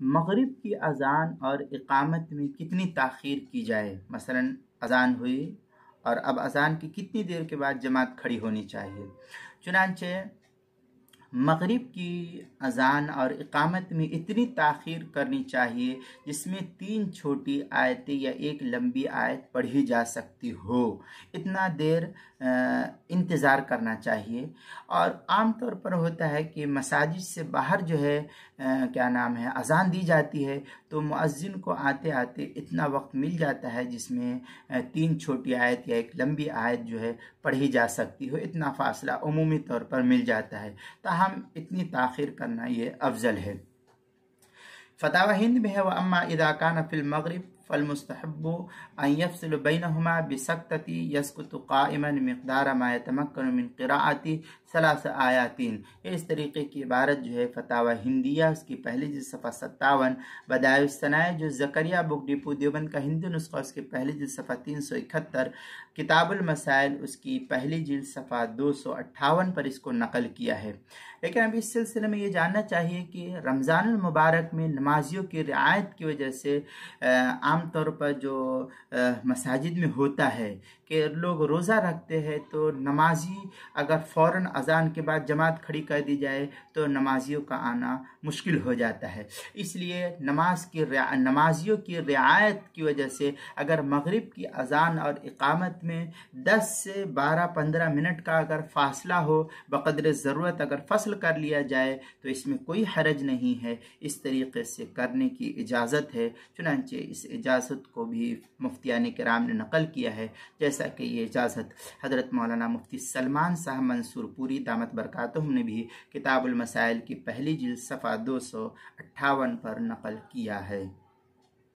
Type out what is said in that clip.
मगरिब की अज़ान और इक़ामत में कितनी ताख़ीर की जाए। मसलन अज़ान हुई और अब अज़ान की कितनी देर के बाद जमात खड़ी होनी चाहिए। चुनांचे मगरिब की अज़ान और इक़ामत में इतनी ताख़ीर करनी चाहिए जिसमें 3 छोटी आयतें या एक लंबी आयत पढ़ी जा सकती हो, इतना देर इंतज़ार करना चाहिए। और आम तौर पर होता है कि मसाजिद से बाहर जो है क्या नाम है अज़ान दी जाती है, तो मुअज्जिन को आते आते इतना वक्त मिल जाता है जिसमें 3 छोटी आयत या एक लंबी आयत जो है पढ़ी जा सकती हो, इतना फ़ासला उमूमी तौर पर मिल जाता है। ताहम इतनी ताख़ीर करना ये अफजल है। फतावा हिंद में है व अम्मा इदा कान फिल मगरिब फ़लमुस्तहब्बु अन यफ़सिलु बैनहुमा बिसक्तति यस्कुतु क़ाइमन मिक़दार मा यतमक्कनु मिन क़िराअति सलास आयातीन। इस तरीके की इबारत जो है फतावा हिंदिया उसकी पहली जिल्द सफ़ा 57, बदाइउस्सनाए जो ज़करिया बुक डिपो देवबंद का हिंदी नुस्खा उसकी पहली जिल्द सफ़ा 371, किताबुल मसाइल उसकी पहली जिल्द सफ़ा 258 पर इसको नकल किया है। लेकिन अभी इस सिलसिले में ये जानना चाहिए कि रमज़ानुल मुबारक में नमाजियों की रियायत की वजह से आम तौर पर जो मसाजिद में होता है कि लोग रोज़ा रखते हैं, तो नमाजी अगर फ़ौरन अज़ान के बाद जमात खड़ी कर दी जाए तो नमाजियों का आना मुश्किल हो जाता है। इसलिए नमाजियों की रियायत की वजह से अगर मगरिब की अज़ान और इक़ामत में 10 से 12-15 मिनट का अगर फ़ासला हो, बक़द्र ज़रूरत अगर फ़स्ल कर लिया जाए तो इसमें कोई हरज नहीं है, इस तरीक़े से करने की इजाज़त है। चुनांचे इस इजाज़त को भी मुफ्तियान किराम ने नकल किया है, जैसा कि ये इजाज़त हज़रत मौलाना मुफ्ती सलमान साहब मंसूरपुरी दामत बरकातुहुम ने भी किताबुल मसाइल की पहली जिल्द सफ़ा 258 पर नकल किया है।